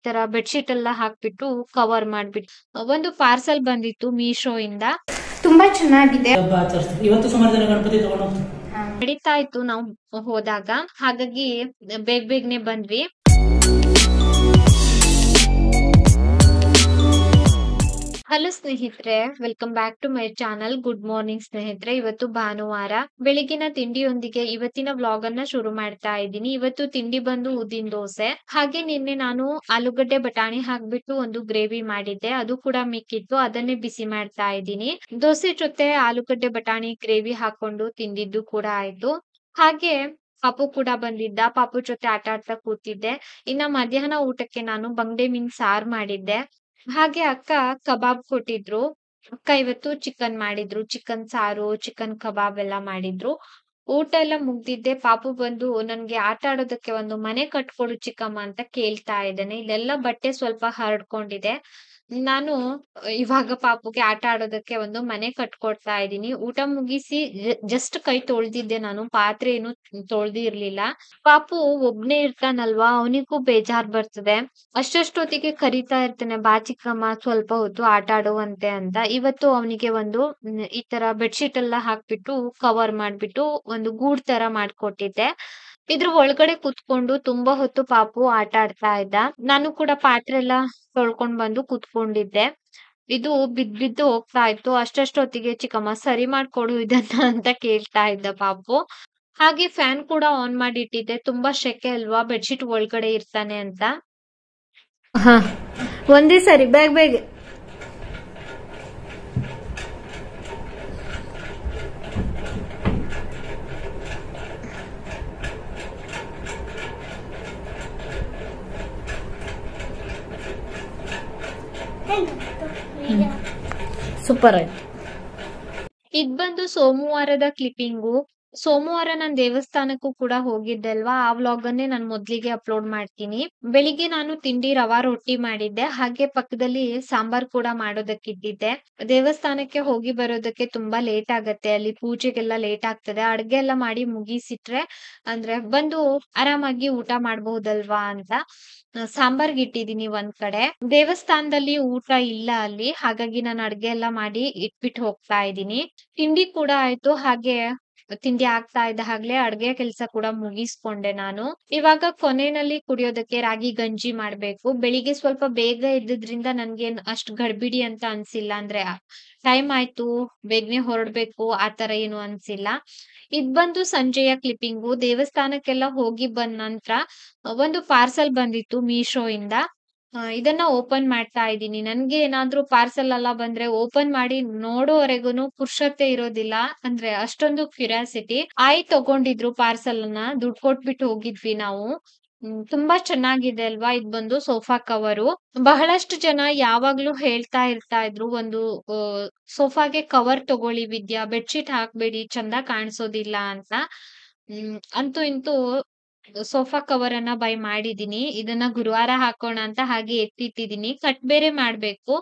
ತರ ಬೆಡ್ಶೀಟ್ ಎಲ್ಲ ಹಾಕ್ಬಿಟ್ಟು ಕವರ್ ಮಾಡ್ಬಿಟ್ಟು ಒಂದು ಪಾರ್ಸಲ್ ಬಂದಿತ್ತು ಮೀಶೋ ಇಂದ. ತುಂಬಾ ಚೆನ್ನಾಗಿದೆ. ಇವತ್ತು ಸುಮಾರು ಜನ ಗಣಪತಿ ತಗೊಂಡು ನಡೀತಾ ಇತ್ತು ನಾವು ಹೋದಾಗ, ಹಾಗಾಗಿ ಬೇಗನೆ ಬಂದ್ವಿ. ಹಲೋ ಸ್ನೇಹಿತರೆ, welcome back to my channel. Good morning ಸ್ನೇಹಿತರೆ. ಇವತ್ತು ಭಾನುವಾರ ಬೆಳಗಿನ ತಿಂಡಿಯೊಂದಿಗೆ ಇವತ್ತಿನ ವ್ಲಾಗ್ ಅನ್ನ ಶುರು ಮಾಡ್ತಾ ಇದ್ದೀನಿ. ಇವತ್ತು ತಿಂಡಿ ಬಂದು ಉದ್ದಿನ ದೋಸೆ. ಹಾಗೆ ನಿನ್ನೆ ನಾನು ಆಲೂಗಡ್ಡೆ ಬಟಾಣಿ ಹಾಕ್ಬಿಟ್ಟು ಒಂದು ಗ್ರೇವಿ ಮಾಡಿದ್ದೆ, ಅದು ಕೂಡ ಮಿಕ್ಕಿತ್ತು, ಅದನ್ನೇ ಬಿಸಿ ಮಾಡ್ತಾ ಇದ್ದೀನಿ. ದೋಸೆ ಜೊತೆ ಆಲೂಗಡ್ಡೆ ಬಟಾಣಿ ಗ್ರೇವಿ ಹಾಕೊಂಡು ತಿಂದಿದ್ದು ಕೂಡ ಆಯ್ತು. ಹಾಗೆ ಪಾಪು ಕೂಡ ಬಂದಿದ್ದ, ಪಾಪು ಜೊತೆ ಆಟ ಆಡ್ತಾ ಕೂತಿದ್ದೆ. ಇನ್ನ ಮಧ್ಯಾಹ್ನ ಊಟಕ್ಕೆ ನಾನು ಬಂಗಡೆ ಮೀನ್ ಸಾರು ಮಾಡಿದ್ದೆ. ಹಾಗೆ ಅಕ್ಕ ಕಬಾಬ್ ಕೊಟ್ಟಿದ್ರು. ಅಕ್ಕ ಇವತ್ತು ಚಿಕನ್ ಮಾಡಿದ್ರು, ಚಿಕನ್ ಸಾರು, ಚಿಕನ್ ಕಬಾಬ್ ಎಲ್ಲ ಮಾಡಿದ್ರು. ಊಟ ಎಲ್ಲ ಮುಗ್ದಿದ್ದೆ. ಪಾಪು ಬಂದು ನನ್ಗೆ ಆಟ ಆಡೋದಕ್ಕೆ ಒಂದು ಮನೆ ಕಟ್ಕೊಡು ಚಿಕ್ಕಮ್ಮ ಅಂತ ಕೇಳ್ತಾ ಇದ್ದಾನೆ. ಇಲ್ಲೆಲ್ಲ ಬಟ್ಟೆ ಸ್ವಲ್ಪ ಹರಡ್ಕೊಂಡಿದೆ. ನಾನು ಇವಾಗ ಪಾಪುಗೆ ಆಟ ಆಡೋದಕ್ಕೆ ಒಂದು ಮನೆ ಕಟ್ಕೊಡ್ತಾ ಇದ್ದೀನಿ. ಊಟ ಮುಗಿಸಿ ಜಸ್ಟ್ ಕೈ ತೊಳ್ದಿದ್ದೆ, ನಾನು ಪಾತ್ರೆ ಏನು ತೊಳ್ದಿರ್ಲಿಲ್ಲ. ಪಾಪು ಒಬ್ನೇ ಇರ್ತಾನಲ್ವಾ, ಅವನಿಗೂ ಬೇಜಾರ್ ಬರ್ತದೆ. ಅಷ್ಟೊತ್ತಿಗೆ ಕರಿತಾ ಇರ್ತೇನೆ, ಬಾ ಚಿಕ್ಕಮ್ಮ ಸ್ವಲ್ಪ ಹೊತ್ತು ಆಟ ಆಡುವಂತೆ ಅಂತ. ಇವತ್ತು ಅವನಿಗೆ ಒಂದು ಈ ತರ ಬೆಡ್ಶೀಟ್ ಎಲ್ಲ ಹಾಕ್ಬಿಟ್ಟು ಕವರ್ ಮಾಡ್ಬಿಟ್ಟು ಒಂದು ಗೂಡ್ ತರ ಮಾಡ್ಕೊಟ್ಟಿದ್ದೆ. ಇದ್ರ ಒಳಗಡೆ ಕುತ್ಕೊಂಡು ತುಂಬಾ ಹೊತ್ತು ಪಾಪು ಆಟ ಆಡ್ತಾ ಇದ್ದ. ನಾನು ಕೂಡ ಪಾತ್ರೆ ಎಲ್ಲ ತೊಳ್ಕೊಂಡ್ ಬಂದು ಕುತ್ಕೊಂಡಿದ್ದೆ. ಇದು ಬಿದ್ದು ಹೋಗ್ತಾ ಇತ್ತು. ಅಷ್ಟೊತ್ತಿಗೆ ಚಿಕ್ಕಮ್ಮ ಸರಿ ಮಾಡ್ಕೊಡು ಇದನ್ನ ಅಂತ ಕೇಳ್ತಾ ಇದ್ದ ಪಾಪು. ಹಾಗೆ ಫ್ಯಾನ್ ಕೂಡ ಆನ್ ಮಾಡಿ ಇಟ್ಟಿದ್ದೆ, ತುಂಬಾ ಶೆಕೆ ಅಲ್ವಾ, ಬೆಡ್ಶೀಟ್ ಒಳಗಡೆ ಇರ್ತಾನೆ ಅಂತ. ಒಂದೇ ಸರಿ ಬೇಗ ಸೂಪರ್ ಆಯ್ತು. ಇದ್ ಬಂದು ಸೋಮವಾರದ ಕ್ಲಿಪ್ಪಿಂಗು. ಸೋಮವಾರ ನಾನ್ ದೇವಸ್ಥಾನಕ್ಕೂ ಕೂಡ ಹೋಗಿದ್ದೆ ಅಲ್ವಾ, ಆ ವ್ಲಾಗ್ ಅನ್ನೇ ನಾನು ಮೊದ್ಲಿಗೆ ಅಪ್ಲೋಡ್ ಮಾಡ್ತೀನಿ. ಬೆಳಿಗ್ಗೆ ನಾನು ತಿಂಡಿ ರವಾ ರೊಟ್ಟಿ ಮಾಡಿದ್ದೆ, ಹಾಗೆ ಪಕ್ಕದಲ್ಲಿ ಸಾಂಬಾರ್ ಕೂಡ ಮಾಡೋದಕ್ಕಿಟ್ಟಿದ್ದೆ. ದೇವಸ್ಥಾನಕ್ಕೆ ಹೋಗಿ ಬರೋದಕ್ಕೆ ತುಂಬಾ ಲೇಟ್ ಆಗತ್ತೆ, ಅಲ್ಲಿ ಪೂಜೆಗೆಲ್ಲ ಲೇಟ್ ಆಗ್ತದೆ. ಅಡ್ಗೆ ಎಲ್ಲ ಮಾಡಿ ಮುಗಿಸಿಟ್ರೆ ಅಂದ್ರೆ ಬಂದು ಆರಾಮಾಗಿ ಊಟ ಮಾಡ್ಬಹುದಲ್ವಾ ಅಂತ ಸಾಂಬಾರ್ಗೆ ಇಟ್ಟಿದೀನಿ ಒಂದ್ ಕಡೆ. ದೇವಸ್ಥಾನದಲ್ಲಿ ಊಟ ಇಲ್ಲ ಅಲ್ಲಿ, ಹಾಗಾಗಿ ನಾನು ಅಡ್ಗೆ ಎಲ್ಲ ಮಾಡಿ ಇಟ್ಬಿಟ್ಟು ಹೋಗ್ತಾ ಇದ್ದೀನಿ. ತಿಂಡಿ ಕೂಡ ಆಯ್ತು. ಹಾಗೆ ತಿಂಡಿ ಆಗ್ತಾ ಇದ್ದ ಹಾಗ್ಲೇ ಅಡ್ಗೆ ಕೆಲ್ಸ ಕೂಡ ಮುಗಿಸ್ಕೊಂಡೆ ನಾನು. ಇವಾಗ ಕೊನೆಯಲ್ಲಿ ಕುಡಿಯೋದಕ್ಕೆ ರಾಗಿ ಗಂಜಿ ಮಾಡ್ಬೇಕು. ಬೆಳಿಗ್ಗೆ ಸ್ವಲ್ಪ ಬೇಗ ಎದ್ದಿದ್ರಿಂದ ನನ್ಗೆ ಅಷ್ಟ್ ಗಡ್ಬಿಡಿ ಅಂತ ಅನ್ಸಿಲ್ಲ, ಅಂದ್ರೆ ಟೈಮ್ ಆಯ್ತು ಬೇಗನೆ ಹೊರಡ್ಬೇಕು ಆತರ ಏನು ಅನ್ಸಿಲ್ಲ. ಇದ್ ಬಂದು ಸಂಜೆಯ ಕ್ಲಿಪ್ಪಿಂಗು. ದೇವಸ್ಥಾನಕ್ಕೆಲ್ಲ ಹೋಗಿ ಬಂದ ನಂತರ ಒಂದು ಪಾರ್ಸಲ್ ಬಂದಿತ್ತು ಮೀಶೋ ಇಂದ. ಇದನ್ನ ಓಪನ್ ಮಾಡ್ತಾ ಇದ್ದೀನಿ. ನನ್ಗೆ ಏನಾದ್ರೂ ಪಾರ್ಸಲ್ ಎಲ್ಲ ಬಂದ್ರೆ ಓಪನ್ ಮಾಡಿ ನೋಡೋವರೆಗೂನು ಪುರ್ಷತೆ ಇರೋದಿಲ್ಲ, ಅಂದ್ರೆ ಅಷ್ಟೊಂದು ಕ್ಯೂರಿಯಾಸಿಟಿ. ತಗೊಂಡಿದ್ರು ಪಾರ್ಸಲ್ ಅನ್ನ, ದುಡ್ಡು ಕೊಟ್ಬಿಟ್ಟು ಹೋಗಿದ್ವಿ ನಾವು. ತುಂಬಾ ಚೆನ್ನಾಗಿದೆ ಅಲ್ವಾ. ಇದ್ ಬಂದು ಸೋಫಾ ಕವರು. ಬಹಳಷ್ಟು ಜನ ಯಾವಾಗ್ಲೂ ಹೇಳ್ತಾ ಇದ್ರು, ಒಂದು ಸೋಫಾಗೆ ಕವರ್ ತಗೊಳ್ಳಿ ವಿದ್ಯಾ, ಬೆಡ್ಶೀಟ್ ಹಾಕ್ಬೇಡಿ, ಚಂದ ಕಾಣಿಸೋದಿಲ್ಲ ಅಂತ. ಅಂತೂ ಇಂತೂ ಸೋಫಾ ಕವರ್ ಅನ್ನ ಬೈ ಮಾಡಿದೀನಿ. ಇದನ್ನ ಗುರುವಾರ ಹಾಕೋಣ ಅಂತ ಹಾಗೆ ಎತ್ತಿಟ್ಟಿದೀನಿ. ಕಟ್ ಬೇರೆ ಮಾಡ್ಬೇಕು.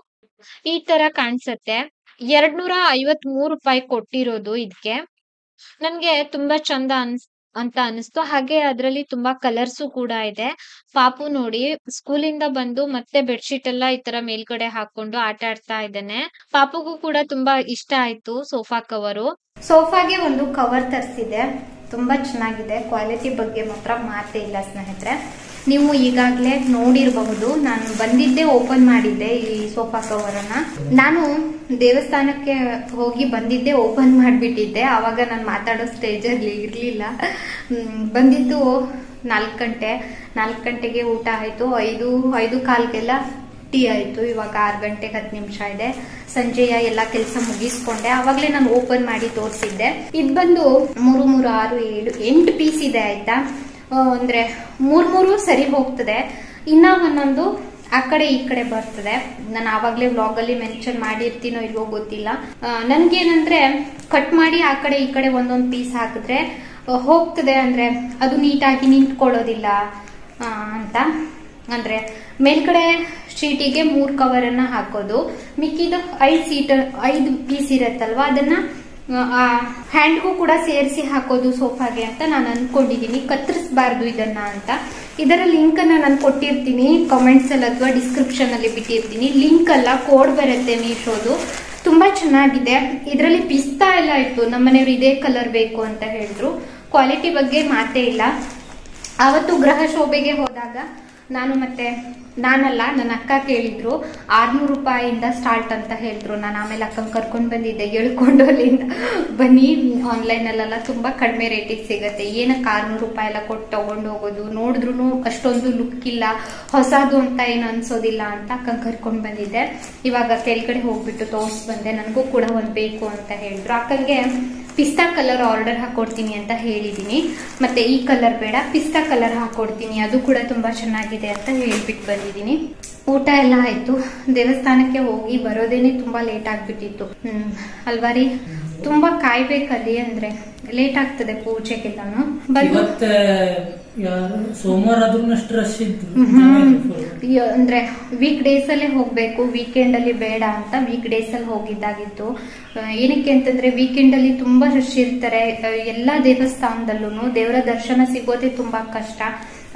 ಈ ತರ ಕಾಣ್ಸತ್ತೆ. 253 ರೂಪಾಯಿ ಕೊಟ್ಟಿರೋದು ಇದಕ್ಕೆ. ನನ್ಗೆ ತುಂಬಾ ಚಂದ ಅಂತ ಅನಿಸ್ತು. ಹಾಗೆ ಅದ್ರಲ್ಲಿ ತುಂಬಾ ಕಲರ್ಸು ಕೂಡ ಇದೆ. ಪಾಪು ನೋಡಿ ಸ್ಕೂಲಿಂದ ಬಂದು ಮತ್ತೆ ಬೆಡ್ಶೀಟ್ ಎಲ್ಲ ಈ ತರ ಮೇಲ್ಗಡೆ ಹಾಕೊಂಡು ಆಟ ಆಡ್ತಾ ಇದ್ದಾನೆ. ಪಾಪುಗೂ ಕೂಡ ತುಂಬಾ ಇಷ್ಟ ಆಯ್ತು ಸೋಫಾ ಕವರು. ಸೋಫಾಗೆ ಒಂದು ಕವರ್ ತರಿಸಿದೆ, ತುಂಬಾ ಚೆನ್ನಾಗಿದೆ. ಕ್ವಾಲಿಟಿ ಬಗ್ಗೆ ಮಾತ್ರ ಮಾತೇ ಇಲ್ಲ ಸ್ನೇಹಿತರೆ. ನೀವು ಈಗಾಗಲೇ ನೋಡಿರಬಹುದು, ನಾನು ಬಂದಿದ್ದೆ ಓಪನ್ ಮಾಡಿದ್ದೆ ಈ ಸೋಫಾ ಕವರ್ ಅನ್ನ. ನಾನು ದೇವಸ್ಥಾನಕ್ಕೆ ಹೋಗಿ ಬಂದಿದ್ದೆ ಓಪನ್ ಮಾಡಿಬಿಟ್ಟಿದ್ದೆ. ಆವಾಗ ನಾನು ಮಾತಾಡೋ ಸ್ಟೇಜ್ ಅಲ್ಲಿ ಇರ್ಲಿಲ್ಲ. ಬಂದಿದ್ದು 4 ಗಂಟೆಗೆ ಊಟ ಆಯ್ತು. 5:15ಗೆಲ್ಲ ಟೀ ಆಯ್ತು. ಇವಾಗ 6 ಗಂಟೆಗೆ 10 ನಿಮಿಷ ಇದೆ. ಸಂಜೆಯ ಎಲ್ಲಾ ಕೆಲಸ ಮುಗಿಸ್ಕೊಂಡೆ. ಆವಾಗ್ಲೇ ನಾನು ಓಪನ್ ಮಾಡಿ ತೋರಿಸಿದ್ದೆ. ಇದು ಬಂದು 3, 6, 7, 8 ಪೀಸ್ ಇದೆ ಆಯ್ತಾ. ಅಂದ್ರೆ 3 ಸರಿ ಹೋಗ್ತದೆ, ಇನ್ನ ಒಂದೊಂದು ಆ ಕಡೆ ಈ ಕಡೆ ಬರ್ತದೆ. ನಾನು ಆವಾಗ್ಲೇ ವ್ಲಾಗ್ ಅಲ್ಲಿ ಮೆನ್ಷನ್ ಮಾಡಿರ್ತೀನೋ ಇಲ್ವೋ ಗೊತ್ತಿಲ್ಲ. ನನ್ಗೇನಂದ್ರೆ ಕಟ್ ಮಾಡಿ ಆ ಕಡೆ ಈ ಕಡೆ ಒಂದೊಂದು ಪೀಸ್ ಹಾಕಿದ್ರೆ ಹೋಗ್ತದೆ, ಅಂದ್ರೆ ಅದು ನೀಟಾಗಿ ನಿಂತ್ಕೊಳ್ಳೋದಿಲ್ಲ ಅಂತ. ಅಂದ್ರೆ ಮೇಲ್ಗಡೆ ಶೀಟಿಗೆ 3 ಕವರ್ ಅನ್ನ ಹಾಕೋದು, ಮಿಕ್ಕಿದ 5 ಪೀಸ್ ಇರತ್ತಲ್ವಾ, ಅದನ್ನ ಹ್ಯಾಂಡ್ಗೂ ಕೂಡ ಸೇರಿಸಿ ಹಾಕೋದು ಸೋಫಾಗೆ ಅಂತ ನಾನು ಅನ್ಕೊಂಡಿದೀನಿ. ಕತ್ತರಿಸಬಾರ್ದು ಇದನ್ನ ಅಂತ. ಇದರ ಲಿಂಕ್ ಅನ್ನ ನಾನು ಕೊಟ್ಟಿರ್ತೀನಿ ಕಾಮೆಂಟ್ಸ್ ಅಲ್ಲಿ ಅಥವಾ ಡಿಸ್ಕ್ರಿಪ್ಷನ್ ಅಲ್ಲಿ ಬಿಟ್ಟಿರ್ತೀನಿ. ಲಿಂಕ್ ಅಲ್ಲ, ಕೋಡ್ ಬರುತ್ತೆ ಮೀಶೋದು. ತುಂಬಾ ಚೆನ್ನಾಗಿದೆ. ಇದರಲ್ಲಿ ಪಿಸ್ತಾ ಎಲ್ಲ ಇತ್ತು. ನಮ್ಮನೆಯವರು ಇದೇ ಕಲರ್ ಬೇಕು ಅಂತ ಹೇಳಿದ್ರು. ಕ್ವಾಲಿಟಿ ಬಗ್ಗೆ ಮಾತೇ ಇಲ್ಲ. ಅವತ್ತು ಗೃಹ ಶೋಭೆಗೆ ಹೋದಾಗ ನಾನಲ್ಲ ನನ್ನ ಅಕ್ಕ ಕೇಳಿದ್ರು, 600 ರೂಪಾಯಿಯಿಂದ ಸ್ಟಾರ್ಟ್ ಅಂತ ಹೇಳಿದ್ರು. ನಾನು ಆಮೇಲೆ ಅಕ್ಕನ ಕರ್ಕೊಂಡು ಬಂದಿದ್ದೆ, ಎಳ್ಕೊಂಡು ಅಲ್ಲಿಂದ ಬನ್ನಿ, ಆನ್ಲೈನ್ ಅಲ್ಲೆಲ್ಲ ತುಂಬಾ ಕಡಿಮೆ ರೇಟಿಗೆ ಸಿಗತ್ತೆ, ಏನಕ್ಕೆ 600 ರೂಪಾಯಿ ಎಲ್ಲ ಕೊಟ್ಟು ತಗೊಂಡು ಹೋಗೋದು, ನೋಡಿದ್ರು ಅಷ್ಟೊಂದು ಲುಕ್ ಇಲ್ಲ, ಹೊಸದು ಅಂತ ಏನು ಅನ್ಸೋದಿಲ್ಲ ಅಂತ ಅಕ್ಕನ ಕರ್ಕೊಂಡು ಬಂದಿದ್ದೆ. ಇವಾಗ ಕೆಳಗಡೆ ಹೋಗ್ಬಿಟ್ಟು ತೋರ್ಸ್ ಬಂದೆ. ನನಗೂ ಕೂಡ ಒಂದ್ ಬೇಕು ಅಂತ ಹೇಳಿದ್ರು. ಅಕ್ಕಂಗೆ ಪಿಸ್ತಾ ಕಲರ್ ಆರ್ಡರ್ ಹಾಕೊಡ್ತೀನಿ ಅಂತ ಹೇಳಿದೀನಿ. ಮತ್ತೆ ಈ ಕಲರ್ ಬೇಡ, ಪಿಸ್ತಾ ಕಲರ್ ಹಾಕೊಡ್ತೀನಿ, ಅದು ಕೂಡ ತುಂಬಾ ಚೆನ್ನಾಗಿದೆ ಅಂತ ಹೇಳ್ಬಿಟ್ಟು ಬಂದಿದ್ದೀನಿ. ಊಟ ಎಲ್ಲ ಆಯ್ತು. ದೇವಸ್ಥಾನಕ್ಕೆ ಹೋಗಿ ಬರೋದೇನೆ ತುಂಬಾ ಲೇಟ್ ಆಗ್ಬಿಟ್ಟಿತ್ತು. ಅಲ್ವಾರಿ, ತುಂಬಾ ಕಾಯ್ಬೇಕಲ್ಲಿ, ಅಂದ್ರೆ ಲೇಟ್ ಆಗ್ತದೆ ಪೂಜೆಗೆಲ್ಲಾನು. ಸೋಮವಾರ ಅಷ್ಟು ರಶ್ ಇತ್ತು. ಅಂದ್ರೆ ವೀಕ್ ಡೇಸ್ ಅಲ್ಲೇ ಹೋಗ್ಬೇಕು, ವೀಕೆಂಡ್ ಅಲ್ಲಿ ಬೇಡ ಅಂತ ವೀಕ್ ಡೇಸ್ ಅಲ್ಲಿ ಹೋಗಿದ್ದಾಗಿತ್ತು. ಏನಕ್ಕೆ ಅಂತಂದ್ರೆ ವೀಕೆಂಡ್ ಅಲ್ಲಿ ತುಂಬಾ ರಶ್ ಇರ್ತಾರೆ ಎಲ್ಲಾ ದೇವಸ್ಥಾನದಲ್ಲೂ. ದೇವರ ದರ್ಶನ ಸಿಗೋದೇ ತುಂಬಾ ಕಷ್ಟ.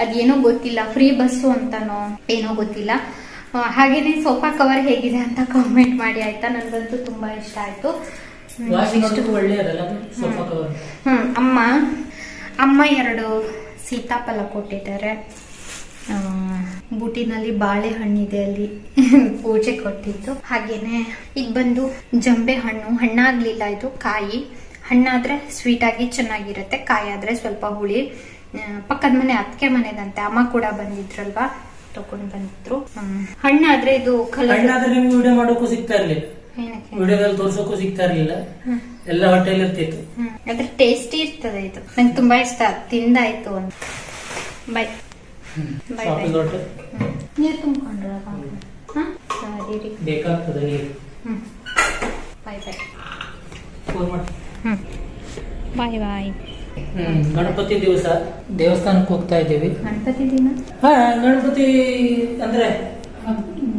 ಅದೇನೋ ಗೊತ್ತಿಲ್ಲ, ಫ್ರೀ ಬಸ್ಸು ಅಂತಾನೋ ಏನೋ ಗೊತ್ತಿಲ್ಲ. ಹಾಗೇನೆ ಸೋಫಾ ಕವರ್ ಹೇಗಿದೆ ಅಂತ ಕಾಮೆಂಟ್ ಮಾಡಿ ಆಯ್ತಾ. ನನ್ಗಂತೂ ತುಂಬಾ ಇಷ್ಟ ಆಯ್ತು. ಅಮ್ಮ 2 ಸೀತಾಫಲ ಕೊಟ್ಟಿದ್ದಾರೆ. ಬೂಟಿನಲ್ಲಿ ಬಾಳೆಹಣ್ಣಿದೆ, ಅಲ್ಲಿ ಪೂಜೆ ಕೊಟ್ಟಿದ್ದು. ಹಾಗೇನೆ ಈಗ ಬಂದು ಜಂಬೆ ಹಣ್ಣು. ಹಣ್ಣಾಗ್ಲಿಲ್ಲ, ಇದು ಕಾಯಿ. ಹಣ್ಣಾದ್ರೆ ಸ್ವೀಟ್ ಆಗಿ ಚೆನ್ನಾಗಿರುತ್ತೆ, ಕಾಯಿ ಆದ್ರೆ ಸ್ವಲ್ಪ ಹುಳಿ. ಪಕ್ಕದ ಮನೆ ಅತ್ತಿಗೆ ಮನೆದಂತೆ, ಅಮ್ಮ ಕೂಡ ಬಂದಿದ್ರಲ್ವಾ, ತಗೊಂಡ್ ಬಂದಿದ್ರು. ಹಣ್ಣಾದ್ರೆ ಇದು ವಿಡಿಯೋ ಮಾಡೋಕ್ಕೂ ಸಿಗ್ತಾ ಇರ್ಲಿಲ್ಲ, ವಿಡಿಯೋದಲ್ಲಿ ತೋರ್ಸೋಕ್ಕೂ ಸಿಗ್ತಾ ಇರ್ಲಿಲ್ಲ, ಎಲ್ಲ ಹೋಟೆಲ್ ಇರ್ತಿತ್ತು. ಅದ್ರ ಟೇಸ್ಟಿ ಇರ್ತದೆ. ಇದು ನಂಗೆ ತುಂಬಾ ಇಷ್ಟ, ತಿಂದಾಯ್ತು ಅಂತ. Bye bye bye. ನೀರು ತುಂಬಿಕೊಂಡ್ರ ಬೇಕಾಗ್ತದೆ ನೀರು. Bye bye. ಫೋನ್ ಮಾಡಿ. ಬಾಯ್ ಬಾಯ್. ಗಣಪತಿ ದಿವಸ ದೇವಸ್ಥಾನಕ್ಕೆ ಹೋಗ್ತಾ ಇದ್ದೀವಿ. ಗಣಪತಿ ದಿನ ಗಣಪತಿ ಅಂದ್ರೆ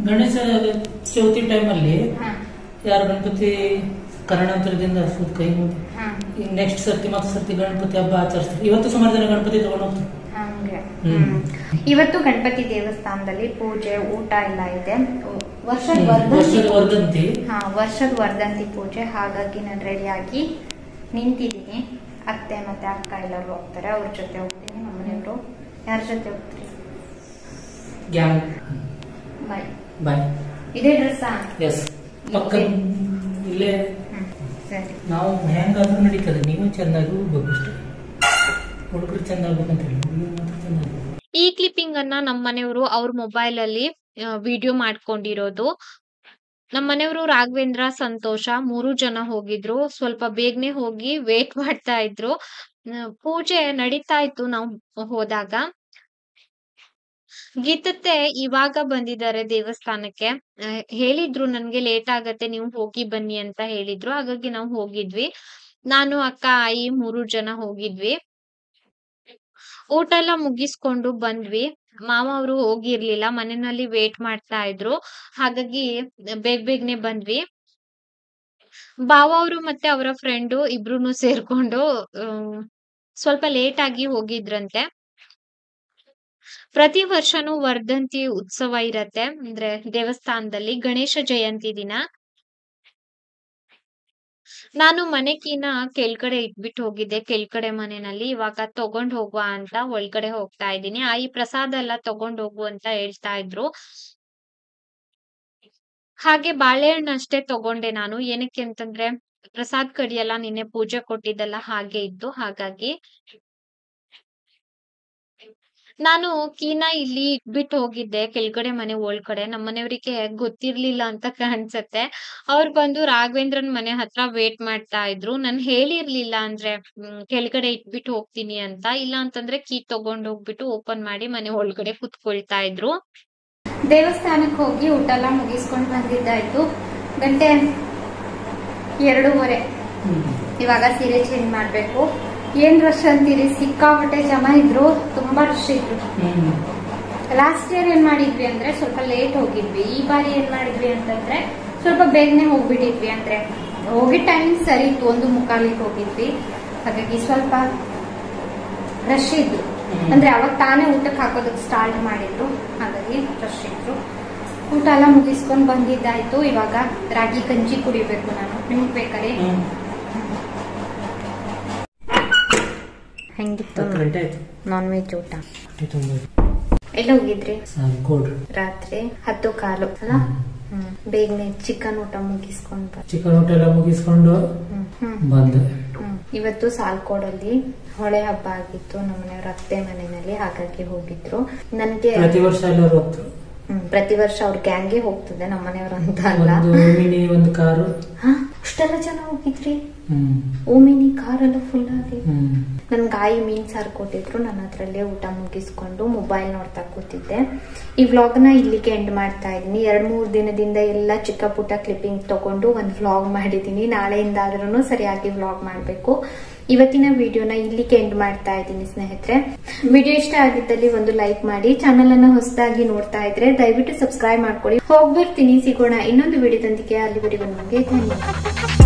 ಗಣೇಶ ಚೌತಿ ಟೈಮಲ್ಲಿ ಯಾರು ಗಣಪತಿ ಕನ್ನಡಾಂತರದಿಂದ ಕೈ ಮುಗಿ ನೆಕ್ಸ್ಟ್ ಸರ್ತಿ ಮತ್ತೆ ಸರ್ತಿ ಗಣಪತಿ ಹಬ್ಬ ಆಚರಿಸ್ತಾರೆ. ಇವತ್ತು ಸುಮಾರು ಜನ ಗಣಪತಿ ತಗೊಂಡು ಹೋಗ್ತಾರೆ. ಇವತ್ತು ಗಣಪತಿ ದೇವಸ್ಥಾನದಲ್ಲಿ ಪೂಜೆ, ಊಟ ಎಲ್ಲ ಇದೆ. ವರ್ಷದ ವರ್ಧಂತಿ ಪೂಜೆ. ಹಾಗಾಗಿ ನಾನು ರೆಡಿ ಆಗಿ ನಿಂತಿದ್ದೀನಿ. ಅತ್ತೆ ಮತ್ತೆ ಅಕ್ಕ ಎಲ್ಲರೂ ಹೋಗ್ತಾರೆ, ಅವ್ರ ಜೊತೆ ಹೋಗ್ತೀನಿ. ನಮ್ಮನೆಯವರು ಯಾರ ಜೊತೆ ಹೋಗ್ತೀರಿ? ಬಾಯ್ ಬಾಯ್. ಇದೇ ಡ್ರೆಸ್? ಎಸ್, ಇಲ್ಲೇ. ಸರಿ, ನಾವು ಹೆಂಗಾದ್ರೂ ನಡೀತದೆ. ನೀವು ಚೆನ್ನಾಗಿ ಹೋಗ್ಬೇಕು ಅಷ್ಟೇ. ಹುಡುಗರು ಚೆಂದ ಆಗ್ಬೇಕಂತ ಹೇಳಿ ಮಾತ್ರ ಚೆಂದ. ಈ ಕ್ಲಿಪ್ಪಿಂಗ್ ಅನ್ನ ನಮ್ಮ ಮನೆಯವರು ಅವ್ರ ಮೊಬೈಲ್ ಅಲ್ಲಿ ವಿಡಿಯೋ ಮಾಡ್ಕೊಂಡಿರೋದು. ನಮ್ಮ ಮನೆಯವರು ರಾಘವೇಂದ್ರ, ಸಂತೋಷ 3 ಜನ ಹೋಗಿದ್ರು. ಸ್ವಲ್ಪ ಬೇಗನೆ ಹೋಗಿ ವೇಟ್ ಮಾಡ್ತಾ ಇದ್ರು. ಪೂಜೆ ನಡೀತಾ ಇತ್ತು ನಾವು ಹೋದಾಗ. ಗೀತತ್ತೆ ಇವಾಗ ಬಂದಿದ್ದಾರೆ ದೇವಸ್ಥಾನಕ್ಕೆ. ಹೇಳಿದ್ರು ನನ್ಗೆ ಲೇಟ್ ಆಗತ್ತೆ, ನೀವು ಹೋಗಿ ಬನ್ನಿ ಅಂತ ಹೇಳಿದ್ರು. ಹಾಗಾಗಿ ನಾವು ಹೋಗಿದ್ವಿ. ನಾನು, ಅಕ್ಕ, ಆಯಿ 3 ಜನ ಹೋಗಿದ್ವಿ. ಊಟ ಎಲ್ಲ ಮುಗಿಸ್ಕೊಂಡು ಬಂದ್ವಿ. ಮಾವ ಅವರು ಹೋಗಿರ್ಲಿಲ್ಲ, ಮನೆಯಲ್ಲಿ ವೇಟ್ ಮಾಡ್ತಾ ಇದ್ರು. ಹಾಗಾಗಿ ಬೇಗನೆ ಬಂದ್ವಿ. ಬಾವ ಅವರು ಮತ್ತೆ ಅವರ ಫ್ರೆಂಡು ಇಬ್ರು ಸೇರ್ಕೊಂಡು ಸ್ವಲ್ಪ ಲೇಟ್ ಆಗಿ ಹೋಗಿದ್ರಂತೆ. ಪ್ರತಿ ವರ್ಷನೂ ವರ್ಧಂತಿ ಉತ್ಸವ ಇರತ್ತೆ, ಅಂದ್ರೆ ದೇವಸ್ಥಾನದಲ್ಲಿ ಗಣೇಶ ಜಯಂತಿ ದಿನ. ನಾನು ಮನೆಕಿನ ಕೆಳಗಡೆ ಇಟ್ಬಿಟ್ಟು ಹೋಗಿದ್ದೆ, ಕೆಳಗಡೆ ಮನೆಯಲ್ಲಿ. ಇವಾಗ ತಗೊಂಡ್ ಹೋಗುವ ಅಂತ ಒಳಗಡೆ ಹೋಗ್ತಾ ಇದ್ದೀನಿ. ಈ ಪ್ರಸಾದ ಎಲ್ಲ ತಗೊಂಡ್ ಹೋಗು ಅಂತ ಹೇಳ್ತಾ ಇದ್ರು. ಹಾಗೆ ಬಾಳೆಹಣ್ಣು ಅಷ್ಟೇ ತಗೊಂಡೆ ನಾನು. ಏನಕ್ಕೆ ಅಂತಂದ್ರೆ ಪ್ರಸಾದ್ ಕಡಿಯಲ್ಲ, ನಿನ್ನೆ ಪೂಜೆ ಕೊಟ್ಟಿದ್ದೆಲ್ಲ ಹಾಗೆ ಇತ್ತು. ಹಾಗಾಗಿ ನಾನು ಕೀನ ಇಲ್ಲಿ ಇಟ್ಬಿಟ್ಟು ಹೋಗಿದ್ದೆ ಕೆಳಗಡೆ ಮನೆ ಒಳಗಡೆ. ನಮ್ಮ ಮನೆಯವರಿಗೆ ಗೊತ್ತಿರ್ಲಿಲ್ಲ ಅಂತ ಕಾಣ್ಸತ್ತೆ. ಅವ್ರು ಬಂದು ರಾಘವೇಂದ್ರನ್ ಮನೆ ಹತ್ರ ವೇಟ್ ಮಾಡ್ತಾ ಇದ್ರು. ನಾನು ಹೇಳಿರ್ಲಿಲ್ಲ ಅಂದ್ರೆ ಕೆಳಗಡೆ ಇಟ್ಬಿಟ್ಟು ಹೋಗ್ತೀನಿ ಅಂತ. ಇಲ್ಲ ಅಂತಂದ್ರೆ ಕೀ ತಗೊಂಡ್ ಹೋಗ್ಬಿಟ್ಟು ಓಪನ್ ಮಾಡಿ ಮನೆ ಒಳಗಡೆ ಕುತ್ಕೊಳ್ತಾ ಇದ್ರು. ದೇವಸ್ಥಾನಕ್ಕೆ ಹೋಗಿ ಊಟ ಎಲ್ಲ ಮುಗಿಸ್ಕೊಂಡು ಬಂದಿದ್ದಾಯ್ತು. ಗಂಟೆ 2:30. ಇವಾಗ ಸೀರೆ ಚೇಂಜ್ ಮಾಡ್ಬೇಕು. ಏನ್ ರಶ್ ಅಂತೀರಿ, ಸಿಕ್ಕಾಪಟ್ಟೆ ಜನ ಇದ್ರು, ತುಂಬಾ ರಶ್ ಇದ್ರು. ಲಾಸ್ಟ್ ಇಯರ್ ಏನ್ ಮಾಡಿದ್ವಿ ಅಂದ್ರೆ ಸ್ವಲ್ಪ ಲೇಟ್ ಹೋಗಿದ್ವಿ. ಈ ಬಾರಿ ಏನ್ ಮಾಡಿದ್ವಿ ಅಂತಂದ್ರೆ ಸ್ವಲ್ಪ ಬೇಗನೆ ಹೋಗ್ಬಿಟ್ಟಿದ್ವಿ. ಅಂದ್ರೆ ಹೋಗಿದ್ ಟೈಮಿಂಗ್ ಸರಿ ಇತ್ತು, 1:45 ಹೋಗಿದ್ವಿ. ಹಾಗಾಗಿ ಸ್ವಲ್ಪ ರಶ್ ಇದ್ರು. ಅಂದ್ರೆ ಅವಾಗ ತಾನೇ ಊಟಕ್ಕೆ ಹಾಕೋದಕ್ಕೆ ಸ್ಟಾರ್ಟ್ ಮಾಡಿದ್ರು, ಹಾಗಾಗಿ ರಶ್ ಇದ್ರು. ಊಟ ಎಲ್ಲ ಮುಗಿಸ್ಕೊಂಡ್ ಬಂದಿದ್ದಾಯ್ತು. ಇವಾಗ ರಾಗಿ ಗಂಜಿ ಕುಡಿಬೇಕು ನಾನು. ನಿಮ್ಗೆ ಬೇಕಾರೆ ಹೆಂಗಿತ್ತು ನಾನ್ ವೆಜ್ ಊಟ? ಎಲ್ಲ ಹೋಗಿದ್ರಿ? ರಾತ್ರಿ 10:15 ಅಲ್ಲ? ಬೇಗನೆ ಚಿಕನ್ ಊಟ ಮುಗಿಸ್ಕೊಂಡು ಚಿಕನ್ ಊಟ ಎಲ್ಲ ಮುಗಿಸ್ಕೊಂಡು ಬಂದೆ. ಇವತ್ತು ಸಾಲ್ಕೋಡಲ್ಲಿ ಹೊಳೆ ಹಬ್ಬ ಆಗಿತ್ತು ನಮ್ಮನೆಯವ್ರ ಅತ್ತೆ ಮನೆಯಲ್ಲಿ, ಹಾಗಾಗಿ ಹೋಗಿದ್ರು. ನನ್ಗೆ ಪ್ರತಿ ವರ್ಷ ಎಲ್ಲರೂ ಹೋಗ್ತಾರೆ. ಪ್ರತಿ ವರ್ಷ ಅವ್ರ ಗ್ಯಾಂಗ್ಗೆ ಹೋಗ್ತದೆ, ನಮ್ಮನೆಯವ್ರ ಅಂತ ಅಲ್ಲ. ಒಂದು ಕಾರು. ಅಷ್ಟೆಲ್ಲ ಜನ ಹೋಗಿದ್ರಿ? ಓಮಿನಿ ಕಾರೆಲ್ಲ ಫುಲ್ ಆಗಿ. ನನ್ ಗಾಯಿ ಮೀನ್ ಸಾರು ಕೊಟ್ಟಿದ್ರು, ನಾನು ಅದ್ರಲ್ಲೇ ಊಟ ಮುಗಿಸ್ಕೊಂಡು ಮೊಬೈಲ್ ನೋಡ್ತಾ ಕೂತಿದ್ದೆ. ಈ ವ್ಲಾಗ್ ನ ಇಲ್ಲಿಗೆ ಎಂಡ್ ಮಾಡ್ತಾ ಇದೀನಿ. 2-3 ದಿನದಿಂದ ಎಲ್ಲ ಚಿಕ್ಕ ಪುಟ್ಟ ಕ್ಲಿಪ್ಪಿಂಗ್ ತಗೊಂಡು ಒಂದ್ ವ್ಲಾಗ್ ಮಾಡಿದೀನಿ. ನಾಳೆಯಿಂದ ಆದ್ರೂ ಸರಿಯಾಗಿ ವ್ಲಾಗ್ ಮಾಡ್ಬೇಕು. ಇವತ್ತಿನ ವಿಡಿಯೋನ ಇಲ್ಲಿಗೆ ಎಂಡ್ ಮಾಡ್ತಾ ಇದ್ದೀನಿ ಸ್ನೇಹಿತರೆ. ವಿಡಿಯೋ ಇಷ್ಟ ಆಗಿದ್ದಲ್ಲಿ ಒಂದು ಲೈಕ್ ಮಾಡಿ, ಚಾನಲ್ ಅನ್ನ ಹೊಸದಾಗಿ ನೋಡ್ತಾ ಇದ್ರೆ ದಯವಿಟ್ಟು ಸಬ್ಸ್ಕ್ರೈಬ್ ಮಾಡ್ಕೊಳ್ಳಿ. ಹೋಗ್ಬರ್ತೀನಿ, ಸಿಗೋಣ ಇನ್ನೊಂದು ವಿಡಿಯೋದೊಂದಿಗೆ. ಅಲ್ಲಿವರೆಗೂ ನಿಮಗೆ ಧನ್ಯವಾದ.